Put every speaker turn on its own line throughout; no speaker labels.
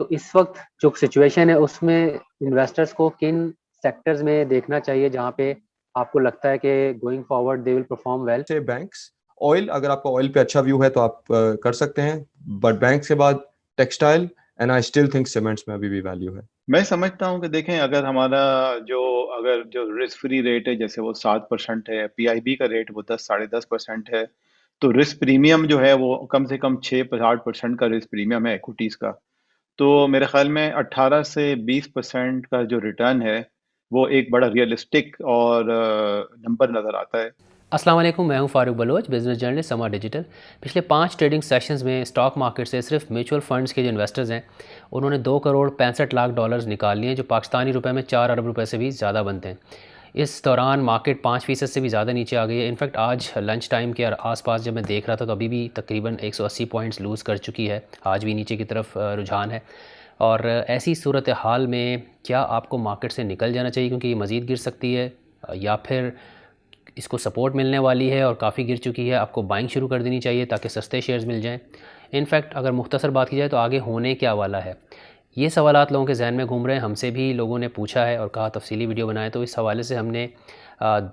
तो इस वक्त जो सिचुएशन है उसमें इन्वेस्टर्स को किन सेक्टर्स में देखना चाहिए जहाँ पे आपको लगता है कि going forward they will perform well?
से बैंक्स, ऑयल, अगर आपका ऑयल पे अच्छा व्यू है तो आप कर सकते हैं, बट बैंक्स के बाद textile, and I still think cements में अभी भी वैल्यू है।
मैं समझता हूँ कि देखें, जो अगर जो रिस्क फ्री रेट है जैसे वो 7% है, पीआईबी का रेट वो 10 साढ़े 10% है, तो रिस्क प्रीमियम जो है वो कम से कम 6-8% का रिस्क प्रीमियम है इक्विटीज का। तो मेरे ख्याल में 18 से 20% का जो रिटर्न है वो एक बड़ा रियलिस्टिक और नंबर नज़र आता है।
अस्सलाम वालेकुम, मैं हूं फारूक बलोच, बिजनेस जर्नलिस्ट समा डिजिटल। पिछले 5 ट्रेडिंग सेशंस में स्टॉक मार्केट से सिर्फ म्यूचुअल फंड्स के जो इन्वेस्टर्स हैं उन्होंने 2 करोड़ 65 लाख डॉलर्स निकाल लिए हैं, जो पाकिस्तानी रुपए में 4 अरब रुपए से भी ज़्यादा बनते हैं। इस दौरान मार्केट 5% से भी ज़्यादा नीचे आ गई है। इनफैक्ट आज लंच टाइम के आसपास जब मैं देख रहा था तो अभी भी तकरीबन 180 पॉइंट्स लूज़ कर चुकी है। आज भी नीचे की तरफ रुझान है। और ऐसी सूरत हाल में क्या आपको मार्केट से निकल जाना चाहिए क्योंकि ये मज़ीद गिर सकती है, या फिर इसको सपोर्ट मिलने वाली है और काफ़ी गिर चुकी है, आपको बाइंग शुरू कर देनी चाहिए ताकि सस्ते शेयर्स मिल जाएं? इनफैक्ट अगर मुख्तसर बात की जाए तो आगे होने क्या वाला है, ये सवालात लोगों के जहन में घूम रहे हैं। हमसे भी लोगों ने पूछा है और कहा तफसीली वीडियो बनाए, तो इस हवाले से हमने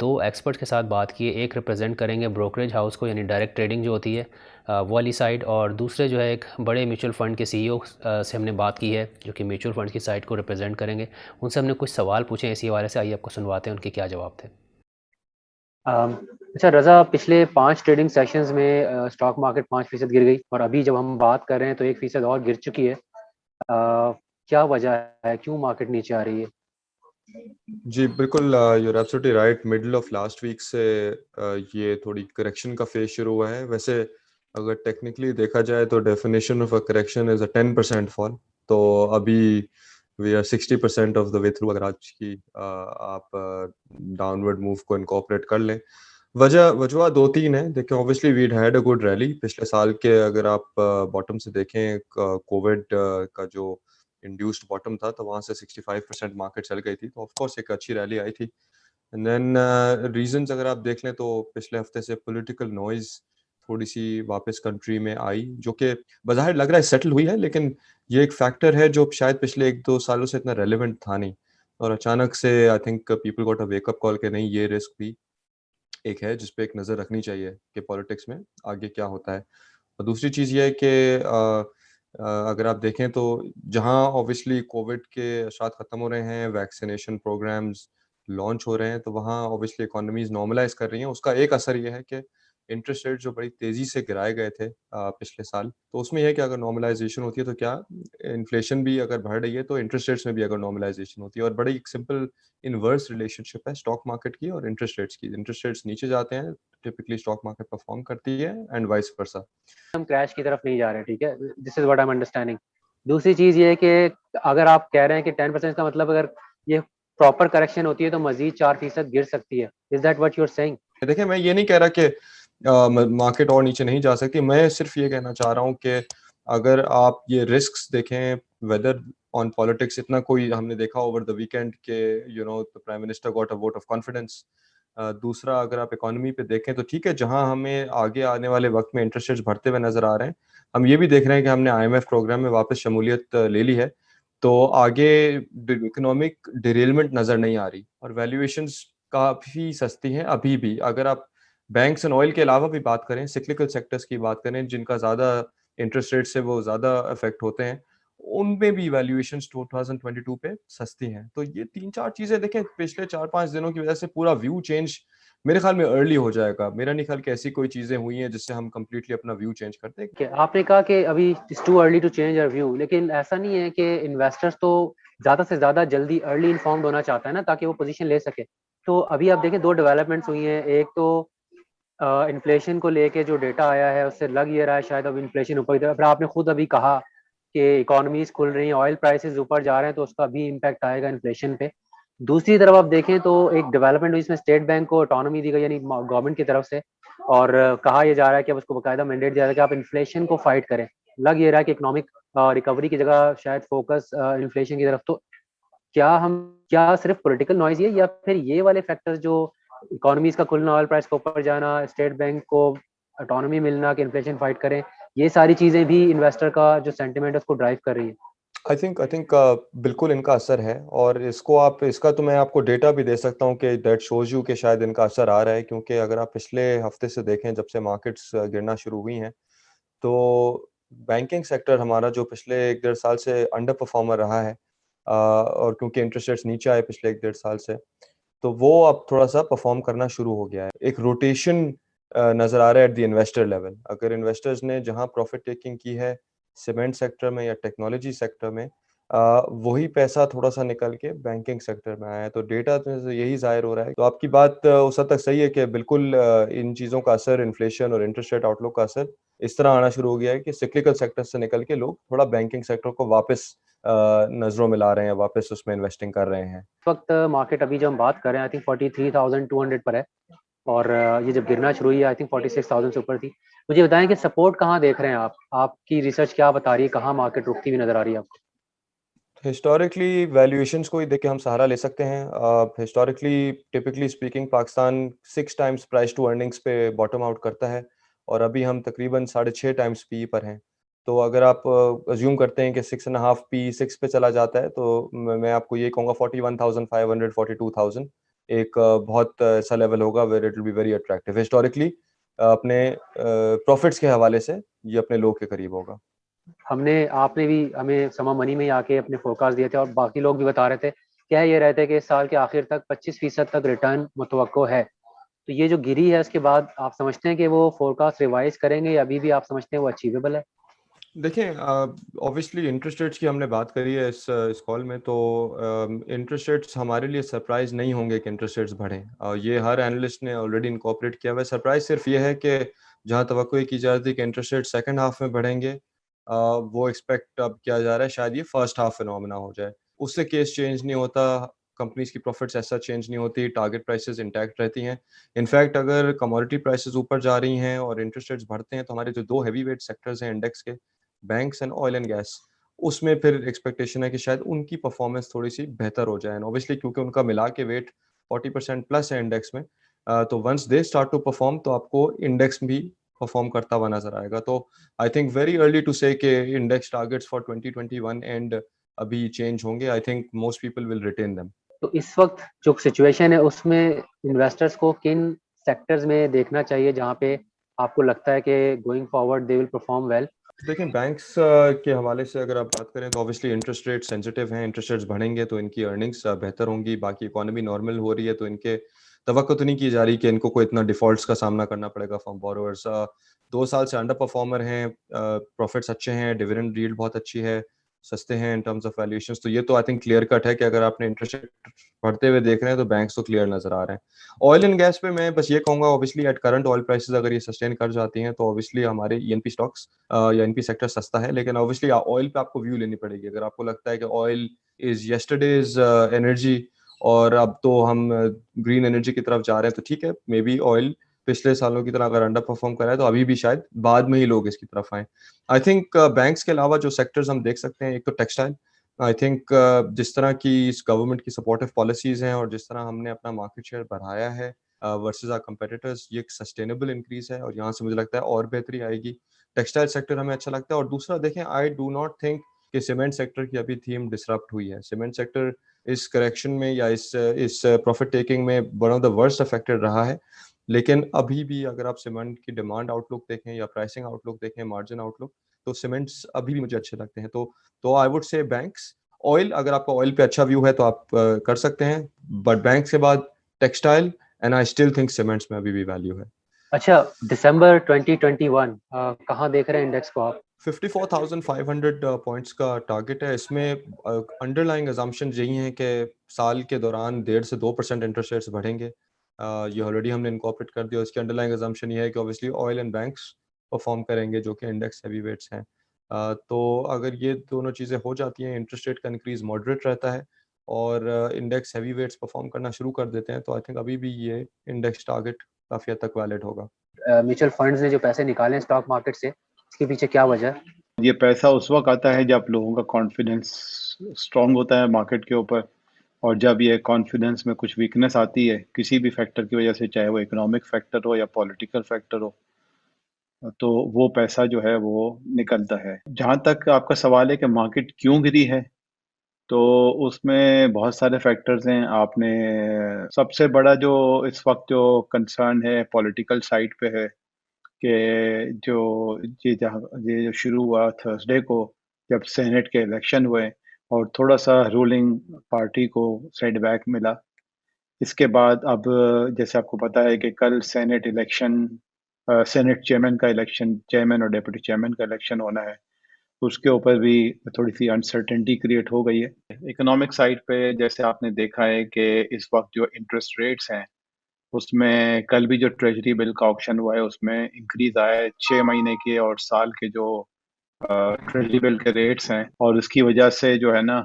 2 एक्सपर्ट्स के साथ बात की है। एक रिप्रेजेंट करेंगे ब्रोकरेज हाउस को, यानी डायरेक्ट ट्रेडिंग जो होती है वो वाली साइड, और दूसरे जो है एक बड़े म्यूचुअल फ़ंड के सीईओ से हमने बात की है जो कि म्यूचुअल फ़ंड की साइड को रिप्रेजेंट करेंगे। उनसे हमने कुछ सवाल पूछे इसी हवाले से, आइए आपको सुनवाते हैं उनके क्या जवाब थे। अच्छा रज़ा, पिछले 5 ट्रेडिंग सेशंस में स्टॉक मार्केट 5% गिर गई और अभी जब हम बात कर रहे हैं तो 1% और गिर चुकी है। क्या वजह है, क्यों मार्केट नीचे आ रही है?
जी बिल्कुल, you are absolutely right. Middle of last week से ये थोड़ी करेक्शन का फेज शुरू हुआ है। वैसे अगर टेक्निकली देखा जाए तो definition of a correction is a 10% fall. तो अभी we are 60% of the way through. अगर आज की आप डाउनवर्ड मूव को इनकॉर्पोरेट कर लें, वजह दो तीन है। देखिए, obviously we had a good rally पिछले साल के। अगर आप बॉटम से देखें, कोविड का जो इंड्यूस्ड बॉटम था तो वहां से 65% मार्केट चल गई थी, तो ऑफ कोर्स एक अच्छी रैली आई थी। एंड देन रीजंस अगर आप देख लें तो पिछले हफ्ते से पॉलिटिकल नॉइज थोड़ी सी वापस कंट्री में आई, जो कि बाहर लग रहा है सेटल हुई है, लेकिन ये एक फैक्टर है जो शायद पिछले 1-2 सालों से इतना रेलिवेंट था नहीं, और अचानक से I think people got a wake up call कि नहीं, ये रिस्क भी एक है जिस पे एक नज़र रखनी चाहिए कि पॉलिटिक्स में आगे क्या होता है। और दूसरी चीज़ ये है कि अगर आप देखें तो जहाँ ऑब्वियसली कोविड के असरात ख़त्म हो रहे हैं, वैक्सीनेशन प्रोग्राम्स लॉन्च हो रहे हैं, तो वहाँ ऑब्वियसली इकोनॉमीज़ नॉर्मलाइज़ कर रही हैं। उसका एक असर ये है कि इंटरेस्ट रेट जो बड़ी तेज़ी से गिराए गए थे पिछले साल, तो उसमें यह है कि अगर नॉर्मलाइजेशन होती है तो क्या इन्फ्लेशन भी अगर बढ़ रही है तो इंटरेस्ट रेट्स में भी अगर नॉर्मलाइजेशन होती है। और बड़ी एक सिंपल इनवर्स रिलेशनशिप है स्टॉक मार्केट की और इंटरेस्ट रेट्स की। इंटरेस्ट रेट्स नीचे जाते हैं, टिपिकली स्टॉक मार्केट परफॉर्म करती है, एंड वाइस वर्सा।
हम क्रैश की तरफ नहीं जा रहे, ठीक है, this is what I am understanding. दूसरी चीज़ ये है कि अगर आप कह रहे हैं कि 10% का मतलब अगर ये प्रॉपर करेक्शन होती है तो मजीद 4% गिर सकती है, is that what you are saying?
देखिए, मैं ये नहीं कह रहा कि मार्केट और नीचे नहीं जा सकती। मैं सिर्फ ये कहना चाह रहा हूँ कि अगर आप ये रिस्क्स देखें, वेदर ऑन पॉलिटिक्स, इतना कोई हमने देखा ओवर द वीकेंड के the prime minister got a vote of confidence. दूसरा, अगर आप इकोनॉमी पे देखें तो ठीक है, जहां हमें आगे आने वाले वक्त में इंटरेस्ट रेट्स बढ़ते हुए नजर आ रहे हैं, हम ये भी देख रहे हैं कि हमने आईएमएफ प्रोग्राम में वापस शमूलियत ले ली है, तो आगे इकोनॉमिक डिरेलमेंट नजर नहीं आ रही, और वैल्यूएशंस काफ़ी सस्ती हैं अभी भी। अगर आप बैंक्स एंड ऑयल के अलावा भी बात करें, सिक्लिकल सेक्टर्स की बात करें जिनका ज़्यादा इंटरेस्ट रेट से वो ज़्यादा अफेक्ट होते हैं, उनमें भी वैल्यूएशंस 2022 पे सस्ती हैं। तो ये 3-4 चीज़ें देखें, पिछले 4-5 दिनों की वजह से पूरा व्यू चेंज मेरे ख्याल में अर्ली हो जाएगा। मेरा नहीं ख्याल कि ऐसी कोई चीज़ें हुई हैं जिससे हम कंप्लीटली अपना व्यू चेंज कर दें।
आपने कहा कि अभी it's too early to change your view, लेकिन ऐसा नहीं है कि इन्वेस्टर्स तो ज़्यादा से ज़्यादा जल्दी अर्ली इन्फॉर्म्ड होना चाहता है ना, ताकि वो पोजीशन ले सके। तो अभी आप देखें 2 डेवलपमेंट्स हुई हैं। एक तो इन्फ्लेशन को लेके जो डेटा आया है उससे लग ये रहा है शायद अब इन्फ्लेशन ऊपर की तरफ। फिर आपने खुद अभी कहा कि इकोनॉमीज खुल रही हैं, ऑयल प्राइसेस ऊपर जा रहे हैं, तो उसका भी इम्पैक्ट आएगा इन्फ्लेशन पे। दूसरी तरफ आप देखें तो एक डेवलपमेंट हुई, इसमें स्टेट बैंक को ऑटोनॉमी दी गई यानी गवर्नमेंट की तरफ से, और कहा यह जा रहा है कि अब उसको बाकायदा मैंडेट दिया जा रहा है कि आप इन्फ्लेशन को फाइट करें। लग ये रहा है कि इकोनॉमिक रिकवरी की जगह शायद फोकस इन्फ्लेशन की तरफ। तो क्या सिर्फ पॉलिटिकल नॉइज है, या फिर ये वाले फैक्टर्स जो इकोनॉमीज का खुलना, ऑयल प्राइस का ऊपर जाना, स्टेट बैंक को ऑटोनॉमी मिलना कि इन्फ्लेशन फाइट करें, ये सारी चीजें भी इन्वेस्टर का जो सेंटिमेंट है उसको ड्राइव कर रही है?
आई थिंक बिल्कुल इनका असर है, और इसका तो मैं आपको डेटा भी दे सकता हूँ कि दैट शोज यू कि शायद इनका असर आ रहा है, क्योंकि अगर आप पिछले हफ्ते से देखें, जब से मार्केट्स गिरना शुरू हुई हैं, तो बैंकिंग सेक्टर हमारा जो पिछले 1 डेढ़ साल से अंडर परफॉर्मर रहा है, और क्योंकि इंटरेस्ट रेट्स नीचे आए पिछले 1 डेढ़ साल से, तो वो अब थोड़ा-सा परफ़ॉर्म करना शुरू हो गया है। एक रोटेशन नज़र आ रहा है एट द इन्वेस्टर लेवल। अगर इन्वेस्टर्स ने जहाँ प्रॉफ़िट टेकिंग की है, सीमेंट सेक्टर में या टेक्नोलॉजी सेक्टर में, वही पैसा थोड़ा-सा निकल के बैंकिंग सेक्टर में आया है। तो डेटा तो यही ज़ाहिर हो रहा है। तो आपकी बात उस हद तक सही है कि बिल्कुल इन चीज़ों का असर, इन्फ्लेशन और इंटरेस्ट रेट आउटलुक का असर इस तरह आना शुरू हो गया है कि सिक्लिकल सेक्टर से निकल के लोग थोड़ा बैंकिंग सेक्टर को वापस नज़रों में ला रहे हैं, वापस उसमें इन्वेस्टिंग कर रहे हैं।
इस वक्त मार्केट अभी जो हम बात कर रहे हैं आई थिंक 43,200 पर है, और ये जब गिरना शुरू हुई आई थिंक 46,000 से ऊपर थी। मुझे बताएं कि सपोर्ट कहाँ देख रहे हैं आप? आपकी रिसर्च क्या बता रही है, कहाँ मार्केट रुकती हुई नजर आ रही है आपको?
हिस्टोरिकली वैल्यूएशंस को ही देख के हम सहारा ले सकते हैं। Historically typically speaking Pakistan 6 times price to earnings पे बॉटम आउट करता है, और अभी हम तकरीबन 6.5 टाइम्स पी पर हैं। तो अगर आप अज्यूम करते हैं कि 6.5 पी 6 पे चला जाता है, तो मैं आपको ये कहूँगा 41,500 42,000 एक बहुत ऐसा लेवल होगा where it will be very attractive. Historically अपने प्रॉफिट्स के हवाले से ये अपने लो के करीब होगा।
आपने भी हमें समा मनी में ही आके अपने फोरकास्ट दिए थे, और बाकी लोग भी बता रहे थे, कह ये रहे थे कि इस साल के आखिर तक 25% तक रिटर्न मुतवक्को है। तो ये जो गिरी है उसके बाद आप समझते हैं कि वो फोरकास्ट रिवाइज करेंगे, या अभी भी आप समझते हैं वो अचीवेबल है?
देखिए, ऑब्वियसली इंटरेस्ट रेट्स की हमने बात करी है इस कॉल में, तो इंटरेस्ट रेट्स हमारे लिए सरप्राइज नहीं होंगे कि इंटरेस्ट रेट्स बढ़ें। ये हर एनालिस्ट ने ऑलरेडी इनकॉर्पोरेट किया हुआ है। सरप्राइज सिर्फ ये है कि जहां तवक्को ये की जा रही थी कि इंटरेस्ट रेट सेकंड हाफ में बढ़ेंगे, वो एक्सपेक्ट अब किया जा रहा है शायद ये फर्स्ट हाफ फिनोमेना हो जाए। उससे केस चेंज नहीं होता, कंपनीज की प्रॉफिट्स ऐसा चेंज नहीं होती, टारगेट प्राइसेस इंटैक्ट रहती हैं। इनफैक्ट अगर कमोडिटी प्राइसेस ऊपर जा रही हैं और इंटरेस्ट रेट्स बढ़ते हैं, तो हमारे जो दो हैवी वेट सेक्टर्स हैं इंडेक्स के, banks and oil and gas, उसमें फिर एक्सपेक्टेशन है कि शायद उनकी परफॉर्मेंस थोड़ी-सी बेहतर हो जाए, एंड ऑब्वियसली क्योंकि उनका मिला के वेट 40% प्लस है इंडेक्स में, तो once they start to perform, तो आपको इंडेक्स भी परफॉर्म करता हुआ नज़र आएगा। तो I think very early to say कि इंडेक्स टारगेट्स फॉर 2021 एंड अभी चेंज होंगे। I think most people will retain them.
तो इस वक्त जो सिचुएशन है उसमें इन्वेस्टर्स को किन सेक्टर्स में देखना चाहिए जहाँ पे आपको लगता है कि going forward they will perform well?
देखिए, बैंक्स के हवाले से अगर आप बात करें, तो ऑब्वियसली इंटरेस्ट रेट सेंसिटिव हैं। इंटरेस्ट रेट्स बढ़ेंगे तो इनकी अर्निंग्स बेहतर होंगी। बाकी इकोनॉमी नॉर्मल हो रही है, तो इनके तवक्को तो नहीं की जा रही कि इनको कोई इतना डिफ़ॉल्ट्स का सामना करना पड़ेगा फ्रॉम बोरोवर्स। 2 साल से अंडर परफॉर्मर हैं, प्रॉफिट्स अच्छे हैं, डिविडेंड यील्ड बहुत अच्छी है, सस्ते हैं इन टर्म्स ऑफ वैल्यूएशंस। तो ये तो आई थिंक क्लियर कट है कि अगर आपने इंटरेस्ट रेट बढ़ते हुए देख रहे हैं, तो बैंक्स तो क्लियर नज़र आ रहे हैं। ऑयल एंड गैस पे मैं बस ये कहूँगा, obviously at current oil prices अगर ये सस्टेन कर जाती हैं, तो ऑब्वियसली हमारे ईएनपी स्टॉक्स या एनपी सेक्टर सस्ता है। लेकिन ऑब्वियसली ऑयल पे आपको व्यू लेनी पड़ेगी। अगर आपको लगता है कि ऑयल इज़ यस्टरडेज़ एनर्जी, और अब तो हम ग्रीन एनर्जी की तरफ जा रहे हैं, तो ठीक है, मे बी ऑयल पिछले सालों की तरह अगर अंडर परफॉर्म कर रहा है, तो अभी भी शायद बाद में ही लोग इसकी तरफ आएँ। आई थिंक बैंक्स के अलावा जो सेक्टर्स हम देख सकते हैं, एक तो टेक्सटाइल। आई थिंक जिस तरह की इस गवर्नमेंट की सपोर्टिव पॉलिसीज़ हैं, और जिस तरह हमने अपना मार्केट शेयर बढ़ाया है वर्सेस आवर कंपेटिटर्स, ये एक सस्टेनेबल इंक्रीज़ है, और यहाँ से मुझे लगता है और बेहतरी आएगी। टेक्सटाइल सेक्टर हमें अच्छा लगता है। और दूसरा देखें, आई डू नॉट थिंक कि सीमेंट सेक्टर की अभी थीम डिसरप्ट हुई है। सीमेंट सेक्टर इस करेक्शन में या इस प्रॉफिट टेकिंग में one of the worst affected रहा है। लेकिन अभी भी अगर आप सीमेंट की डिमांड आउटलुक देखें या प्राइसिंग आउटलुक देखें, मार्जिन आउटलुक, तो सीमेंट्स अभी भी मुझे अच्छे लगते हैं। तो I would say banks, oil, अगर आपका ऑयल पे अच्छा व्यू है तो आप कर सकते हैं, बट बैंक्स के बाद textile, and I still think cements में अभी भी वैल्यू है।
अच्छा, दिसंबर 2021 कहाँ देख रहे हैं इंडेक्स को आप?
54,500 पॉइंट्स का टारगेट है। इसमें अंडरलाइंग अजम्पशन यही हैं कि साल के दौरान 1.5 से 2% इंटरेस्ट रेट्स बढ़ेंगे। ये ऑलरेडी हमने इनकॉर्पोरेट कर दिया। इसकी अंडरलाइंग अजम्पशन ये है कि obviously oil and banks perform करेंगे, जो कि इंडेक्स हैवी वेट्स हैं। तो अगर ये दोनों चीज़ें हो जाती हैं, इंटरेस्ट रेट का इंक्रीज मॉडरेट रहता है, और इंडेक्स हैवी वेट्स परफॉर्म करना शुरू कर देते हैं, तो आई थिंक अभी भी ये इंडेक्स टारगेट काफ़ी हद तक वैलिड होगा।
म्यूचुअल फंड्स ने जो पैसे निकाले हैं स्टॉक मार्केट से, इसके पीछे क्या वजह है?
ये पैसा उस वक्त आता है जब लोगों का कॉन्फिडेंस स्ट्रांग होता है मार्केट के ऊपर, और जब ये कॉन्फिडेंस में कुछ वीकनेस आती है किसी भी फैक्टर की वजह से, चाहे वो इकोनॉमिक फैक्टर हो या पॉलिटिकल फैक्टर हो, तो वो पैसा जो है वो निकलता है। जहाँ तक आपका सवाल है कि मार्केट क्यों गिरी है, तो उसमें बहुत सारे फैक्टर्स हैं। आपने सबसे बड़ा जो इस वक्त जो कंसर्न है पॉलिटिकल साइड पे है कि जो ये जो शुरू हुआ थर्सडे को, जब सेनेट के इलेक्शन हुए और थोड़ा सा रूलिंग पार्टी को सेटबैक मिला। इसके बाद अब जैसे आपको पता है कि कल सेनेट चेयरमैन का इलेक्शन, चेयरमैन और डिप्टी चेयरमैन का इलेक्शन होना है। उसके ऊपर भी थोड़ी सी अनसर्टेनिटी क्रिएट हो गई है। इकोनॉमिक साइड पे जैसे आपने देखा है कि इस वक्त जो इंटरेस्ट रेट्स हैं, उसमें कल भी जो ट्रेजरी बिल का ऑक्शन हुआ है उसमें इंक्रीज आया है 6 महीने के और साल के जो ट्रेजरी बिल के रेट्स हैं। और इसकी वजह से जो है ना,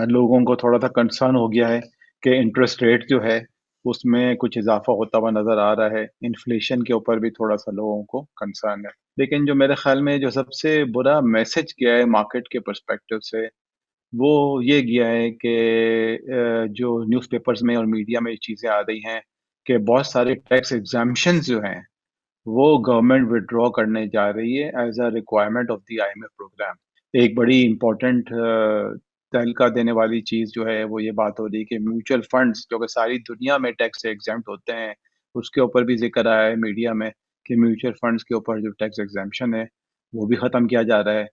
लोगों को थोड़ा सा कंसर्न हो गया है कि इंटरेस्ट रेट जो है उसमें कुछ इजाफा होता हुआ नजर आ रहा है। इन्फ्लेशन के ऊपर भी थोड़ा सा लोगों को कंसर्न है। लेकिन जो मेरे ख्याल में जो सबसे बुरा मैसेज गया है मार्केट के पर्सपेक्टिव से, वो ये गया है कि जो न्यूज़पेपर्स में और मीडिया में ये चीज़ें आ रही हैं कि बहुत सारे टैक्स एग्जम्पशंस जो हैं वो गवर्नमेंट विड्रॉ करने जा रही है as a requirement of the IMF program. एक बड़ी इम्पोर्टेंट तहलका देने वाली चीज़ जो है वो ये बात हो रही है कि म्यूचुअल फंड्स जो कि सारी दुनिया में टैक्स से एग्जेम्प्ट होते हैं, उसके ऊपर भी जिक्र आया है मीडिया में कि म्यूचुअल फंड्स के ऊपर जो टैक्स एग्जेम्पशन है वो भी ख़त्म किया जा रहा है।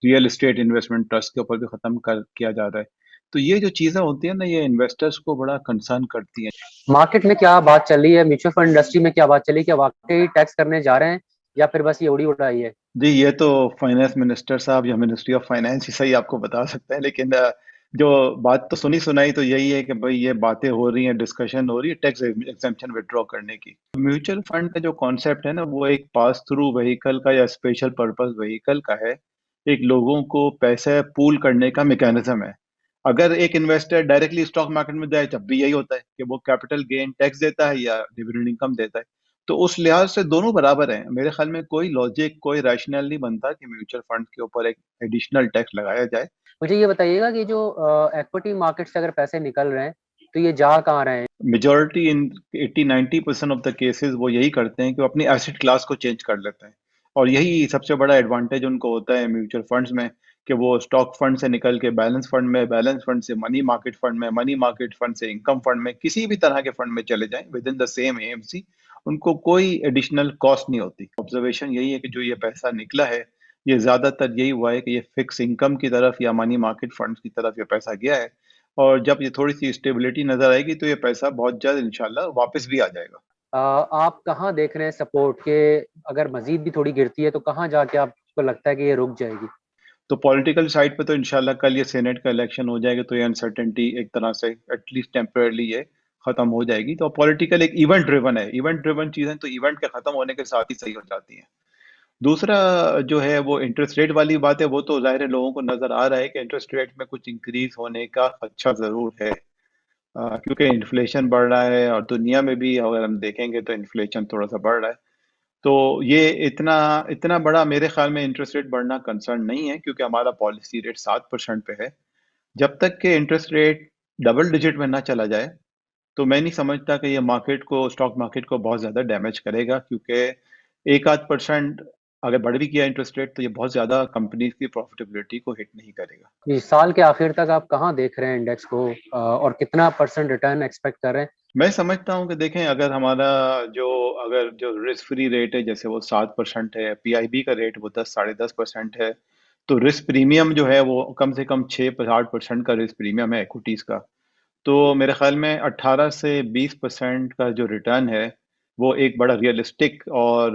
रियल एस्टेट इन्वेस्टमेंट ट्रस्ट के ऊपर भी ख़त्म कर किया जा रहा है। तो ये जो चीज़ें होती हैं ना, ये इन्वेस्टर्स को बड़ा कंसर्न करती हैं।
मार्केट में क्या बात चल रही है, म्यूचुअल फंड इंडस्ट्री में क्या बात चली, क्या वाकई टैक्स करने जा रहे हैं या फिर बस ये उड़ी उड़ाई है?
जी, ये तो फाइनेंस मिनिस्टर साहब या मिनिस्ट्री ऑफ फाइनेंस ही सही आपको बता सकते हैं। लेकिन जो बात तो सुनी सुनाई तो यही है कि भाई ये बातें हो रही हैं, डिस्कशन हो रही है टैक्स एग्जेम्पशन विड्रॉ करने की। म्यूचुअल फंड का जो कॉन्सेप्ट है ना, वो एक पास थ्रू व्हीकल का या स्पेशल पर्पस व्हीकल का है। एक लोगों को पैसे पूल करने का मैकेनिज्म है। अगर एक इन्वेस्टर डायरेक्टली स्टॉक मार्केट में जाए तब भी यही होता है कि वो कैपिटल गेन टैक्स देता है या डिविडेंड इनकम देता है। तो उस लिहाज से दोनों बराबर हैं। मेरे ख्याल में कोई लॉजिक, कोई रैशनल नहीं बनता कि म्यूचुअल फंड के ऊपर एक एडिशनल टैक्स लगाया जाए।
मुझे ये बताइएगा कि जो इक्विटी मार्केट से अगर पैसे निकल रहे हैं तो ये जा कहाँ रहे हैं?
Majority in 80-90% of the cases वो यही करते हैं कि वो अपनी एसेट क्लास को चेंज कर लेते हैं। और यही सबसे बड़ा एडवांटेज उनको होता है म्यूचुअल फंड्स में, कि वो स्टॉक फंड से निकल के बैलेंस फंड में, बैलेंस फंड से मनी मार्केट फंड में, मनी मार्केट फंड से इनकम फंड में, किसी भी तरह के फंड में चले जाएं with in the same AMC. उनको कोई एडिशनल कॉस्ट नहीं होती। ऑब्जर्वेशन यही है कि जो ये पैसा निकला है, ये ज्यादातर यही हुआ है कि ये फिक्स इनकम की तरफ या मनी मार्केट फंड्स की तरफ ये पैसा गया है। और जब ये थोड़ी-सी स्टेबिलिटी नज़र आएगी तो ये पैसा बहुत जल्द इंशाल्लाह वापस भी आ जाएगा।
आप कहाँ देख रहे हैं सपोर्ट के, अगर मजीद भी थोड़ी गिरती है तो कहाँ जाके आपको लगता है कि ये रुक जाएगी?
तो पॉलिटिकल साइड पे तो इंशाल्लाह कल ये सेनेट का इलेक्शन हो जाएगा तो ये अनसर्टेनिटी एक तरह से एटलीस्ट टेम्परेरीली ये खत्म हो जाएगी। तो पॉलिटिकल एक इवेंट ड्रिवन है। इवेंट ड्रिवन चीज़ें तो इवेंट के खत्म होने के साथ ही सही हो जाती हैं। दूसरा जो है वो इंटरेस्ट रेट वाली बात है। वो तो ज़ाहिर है लोगों को नज़र आ रहा है कि इंटरेस्ट रेट में कुछ इंक्रीज़ होने का खदशा ज़रूर है। क्योंकि इन्फ्लेशन बढ़ रहा है और दुनिया में भी अगर हम देखेंगे तो इन्फ्लेशन थोड़ा-सा बढ़ रहा है। तो ये इतना इतना बड़ा मेरे ख्याल में इंटरेस्ट रेट बढ़ना कंसर्न नहीं है, क्योंकि हमारा पॉलिसी रेट 7% पे है। जब तक कि इंटरेस्ट रेट डबल डिजिट में ना चला जाए, तो मैं नहीं समझता कि ये मार्केट को, स्टॉक मार्केट को बहुत ज़्यादा डैमेज करेगा। क्योंकि 1 आध परसेंट अगर बढ़ भी गया इंटरेस्ट रेट तो ये बहुत ज़्यादा कंपनीज़ की प्रॉफिटेबिलिटी को हिट नहीं करेगा।
जी, साल के आखिर तक आप कहाँ देख रहे हैं इंडेक्स को, और कितना परसेंट रिटर्न एक्सपेक्ट कर रहे हैं?
मैं समझता हूँ कि देखें, जो अगर जो रिस्क फ्री रेट है जैसे वो 7% है, पीआईबी का रेट वो 10 साढ़े 10% है, तो रिस्क प्रीमियम जो है वो कम से कम 6-8% का रिस्क प्रीमियम है इक्विटीज़ का। तो मेरे ख्याल में 18 से 20% का जो रिटर्न है वो एक बड़ा रियलिस्टिक और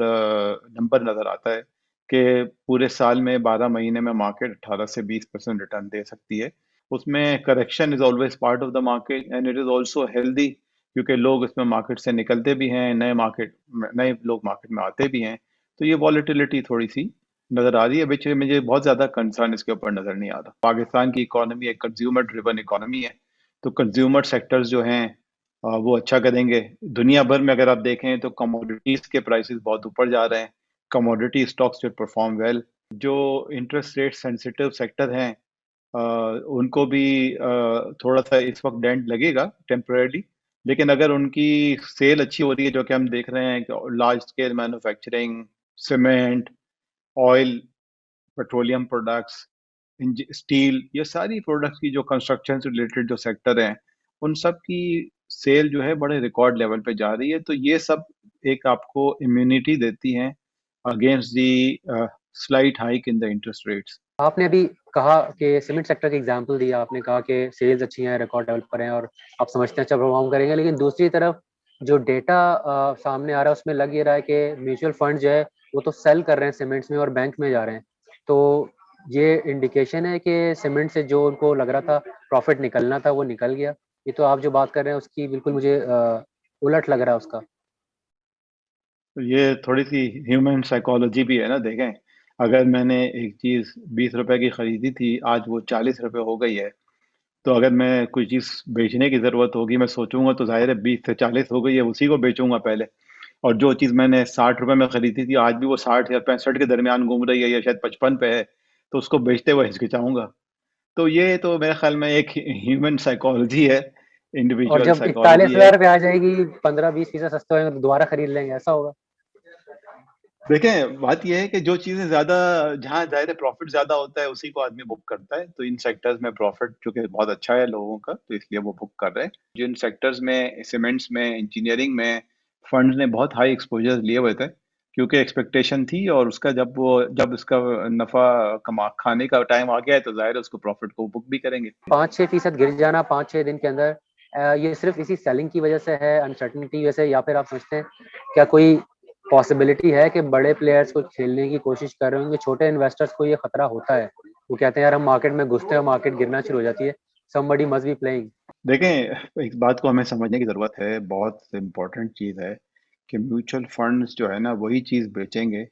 नंबर नज़र आता है कि पूरे साल में 12 महीने में मार्केट 18 से 20% रिटर्न दे सकती है। उसमें correction is always part of the market and it is also healthy, क्योंकि लोग इसमें मार्केट से निकलते भी हैं, नए लोग मार्केट में आते भी हैं। तो ये वॉलेटिलिटी थोड़ी-सी नज़र आ रही है, विच मुझे बहुत ज़्यादा कंसर्न इसके ऊपर नज़र नहीं आ रहा। पाकिस्तान की इकॉनमी एक कंज़्यूमर ड्रिवन इकॉनमी है, तो कंज़्यूमर सेक्टर्स जो हैं वो अच्छा करेंगे। दुनिया भर में अगर आप देखें तो कमोडिटीज़ के प्राइसेस बहुत ऊपर जा रहे हैं। Commodity stocks will perform well. जो इंटरेस्ट रेट सेंसिटिव सेक्टर हैं, उनको भी थोड़ा-सा इस वक़्त डेंट लगेगा टेम्परेरीली, लेकिन अगर उनकी सेल अच्छी हो रही है, जो कि हम देख रहे हैं कि large scale manufacturing, cement, oil, petroleum products, steel, ये सारी प्रोडक्ट्स की जो कंस्ट्रक्शन से रिलेटेड जो सेक्टर हैं, उन सब की सेल जो है बड़े रिकॉर्ड लेवल पे जा रही है। तो ये सब एक आपको इम्यूनिटी देती हैं against the slight hike in the interest rates.
आपने अभी कहा कि सीमेंट सेक्टर का एग्जांपल दिया, आपने कहा कि सेल्स अच्छी हैं, रिकॉर्ड लेवल पर हैं और आप समझते हैं अच्छा परफॉर्म करेंगे, लेकिन दूसरी तरफ जो डेटा सामने आ रहा है उसमें लग ये रहा है कि म्यूचुअल फंड जो है वो तो सेल कर रहे हैं सीमेंट्स में और बैंक में जा रहे हैं। तो ये इंडिकेशन है कि सीमेंट से जो उनको लग रहा था प्रॉफिट निकलना था वो निकल गया। ये तो आप जो बात कर रहे हैं उसकी बिल्कुल मुझे उलट लग रहा है उसका।
तो ये थोड़ी-सी ह्यूमन साइकोलॉजी भी है ना, देखें, अगर मैंने एक चीज़ ₹20 की खरीदी थी, आज वो ₹40 हो गई है, तो अगर मैं कोई चीज़ बेचने की ज़रूरत होगी, मैं सोचूँगा तो ज़ाहिर है 20 से 40 हो गई है, उसी को बेचूँगा पहले। और जो चीज़ मैंने ₹60 में खरीदी थी, आज भी वो 60 या 65 के दरमियान घूम रही है या शायद 55 पे है, तो उसको बेचते हुए हिचकिचाऊँगा। तो ये तो मेरे ख़्याल में एक ह्यूमन साइकोलॉजी है,
और
इंडिविजुअल
जब
साइकोलॉजी है।
41,000 पे आ जाएगी, 15-20% सस्ते होंगे तो दोबारा खरीद लेंगे, ऐसा होगा।
देखें, बात ये है कि जो चीज़ें ज़्यादा, जहाँ ज़ाहिर है प्रॉफ़िट ज़्यादा होता है, उसी को आदमी बुक करता है। तो इन सेक्टर्स में प्रॉफ़िट चूँकि बहुत अच्छा है लोगों का, तो इसलिए वो बुक कर रहे हैं। जिन सेक्टर्स में, सीमेंट्स में, इंजीनियरिंग में फंड्स ने बहुत हाई एक्सपोज़र लिए हुए थे, क्योंकि एक्सपेक्टेशन थी, और उसका जब इसका नफ़ा कमा खाने का टाइम आ गया है, तो ज़ाहिर है उसको प्रॉफ़िट को बुक भी करेंगे।
5-6% गिर जाना 5-6 दिन के अंदर, ये सिर्फ इसी सेलिंग की वजह से है, अनसर्टेनिटी वजह से, या फिर आप समझते हैं क्या कोई पॉसिबिलिटी है कि बड़े प्लेयर्स को खेलने की कोशिश कर रहे होंगे, छोटे इन्वेस्टर्स को ये खतरा होता है, वो कहते हैं यार हम मार्केट में घुसते हैं, मार्केट गिरना शुरू हो जाती है, समबडी मस्ट बी प्लेइंग।
देखें, एक बात को हमें समझने की ज़रूरत है, बहुत इम्पोर्टेंट चीज़ है कि म्यूचुअल फंड्स जो है ना, वही चीज़ बेचेंगे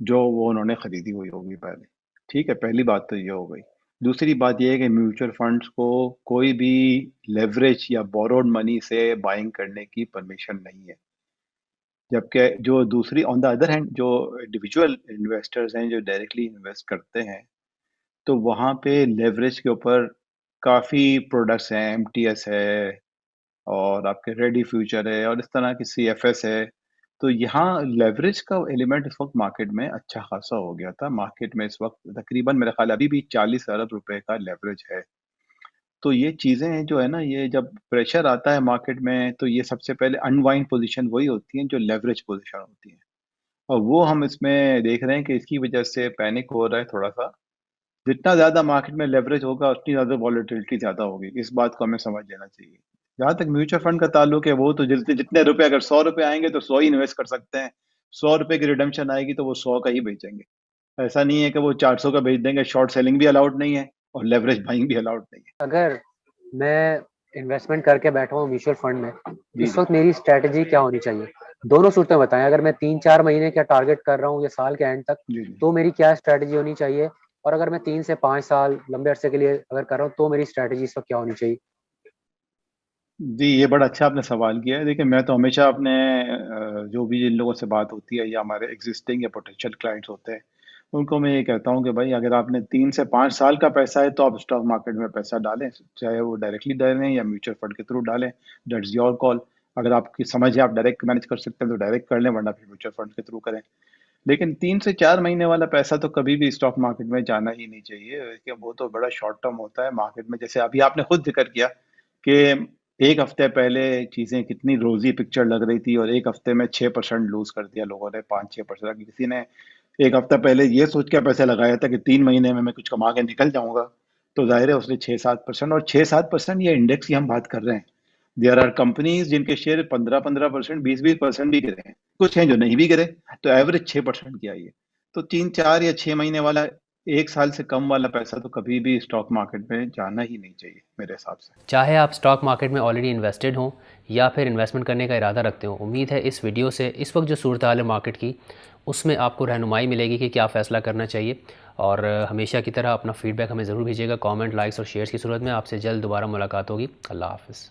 जो वो उन्होंने खरीदी हुई होगी पहले। ठीक है, पहली बात तो ये हो गई। दूसरी बात ये है कि म्यूचुअल फंड्स को कोई भी लेवरेज या बोरोड मनी से बाइंग करने की परमिशन नहीं है। जबकि जो दूसरी, ऑन द अदर हैंड, जो इंडिविजुअल इन्वेस्टर्स हैं जो डायरेक्टली इन्वेस्ट करते हैं, तो वहाँ पे लेवरेज के ऊपर काफ़ी प्रोडक्ट्स हैं, एमटीएस है और आपके रेडी फ्यूचर है और इस तरह की सीएफएस है। तो यहाँ लेवरेज का एलिमेंट इस वक्त मार्केट में अच्छा खासा हो गया था। मार्केट में इस वक्त तकरीबन मेरे ख्याल अभी भी 40 अरब रुपए का लेवरेज है। तो ये चीज़ें जो है ना, ये जब प्रेशर आता है मार्केट में, तो ये सबसे पहले अनवाइंड पोजीशन वही होती है जो लेवरेज पोजीशन होती है, और वो हम इसमें देख रहे हैं कि इसकी वजह से पैनिक हो रहा है थोड़ा सा। जितना ज़्यादा मार्केट में लेवरेज होगा, उतनी ज़्यादा वॉलेटिलिटी ज़्यादा होगी। इस बात को हमें समझ लेना चाहिए। जहाँ तक म्यूचुअल फंड का ताल्लुक है, वो तो जितने जितने रुपए, अगर ₹100 आएँगे तो 100 ही इन्वेस्ट कर सकते हैं। ₹100 की रिडेम्पशन आएगी तो वो 100 का ही बेचेंगे। ऐसा नहीं है कि वो 400 का बेच देंगे, शॉर्ट सेलिंग भी अलाउड नहीं है और लेवरेज बाइंग भी अलाउड नहीं है।
अगर मैं इन्वेस्टमेंट करके बैठा हूँ म्यूचुअल फंड में,
जी,
इस
जी।
वक्त मेरी स्ट्रेटजी क्या होनी चाहिए? दोनों सूरतें बताएं, अगर मैं 3-4 महीने का टारगेट कर रहा हूँ या साल के एंड तक,
जी, जी।
तो मेरी क्या स्ट्रेटजी होनी चाहिए, और अगर मैं 3 से 5 साल लंबे अरसे के लिए अगर कर रहा हूँ तो मेरी स्ट्रेटजी इस वक्त क्या होनी चाहिए?
जी, ये बड़ा अच्छा आपने सवाल किया है। देखिए, मैं तो हमेशा अपने जो भी जिन लोगों से बात होती है या हमारे एक्जिस्टिंग या पोटेंशियल क्लाइंट्स होते हैं, उनको मैं ये कहता हूँ कि भाई, अगर आपने 3 से 5 साल का पैसा है, तो आप स्टॉक मार्केट में पैसा डालें, चाहे वो डायरेक्टली डालें या म्यूचुअल फंड के थ्रू डालें, दैट्स योर कॉल। अगर आपकी समझ है, आप डायरेक्ट मैनेज कर सकते हैं, तो डायरेक्ट कर लें, वरना फिर म्यूचुअल फंड के थ्रू करें। लेकिन 3 से 4 महीने वाला पैसा तो कभी भी स्टॉक मार्केट में जाना ही नहीं चाहिए, देखिए वो तो बड़ा शॉर्ट टर्म होता है मार्केट में। जैसे अभी आपने खुद ज़िक्र किया कि 1 हफ्ते पहले चीज़ें कितनी रोज़ी पिक्चर लग रही थी और 1 हफ्ते में 6% लूज़ कर दिया लोगों ने, 5-6%। अगर किसी ने 1 हफ्ता पहले ये सोच के पैसा लगाया था कि 3 महीने में मैं कुछ कमा के निकल जाऊँगा, तो ज़ाहिर है उसने 6-7%, और 6-7% ये इंडेक्स की हम बात कर रहे हैं। देयर आर कंपनीज़ जिनके शेयर 15-15%, 20-20% भी गिरे हैं। कुछ हैं जो नहीं भी गिरे, तो एवरेज 6% की आई है। तो 3-4 या 6 महीने वाला, 1 साल से कम वाला पैसा तो कभी भी स्टॉक मार्केट में जाना ही नहीं चाहिए मेरे हिसाब से।
चाहे आप स्टॉक मार्केट में ऑलरेडी इन्वेस्टेड हों या फिर इन्वेस्टमेंट करने का इरादा रखते हो, उम्मीद है इस वीडियो से इस वक्त जो सूरत हाल है मार्केट की, उसमें आपको रहनुमाई मिलेगी कि क्या फ़ैसला करना चाहिए। और हमेशा की तरह अपना फ़ीडबैक हमें ज़रूर भेजिएगा, कमेंट, लाइक्स और शेयर्स की सूरत में। आपसे जल्द दोबारा मुलाकात होगी। अल्लाह हाफ़िज़।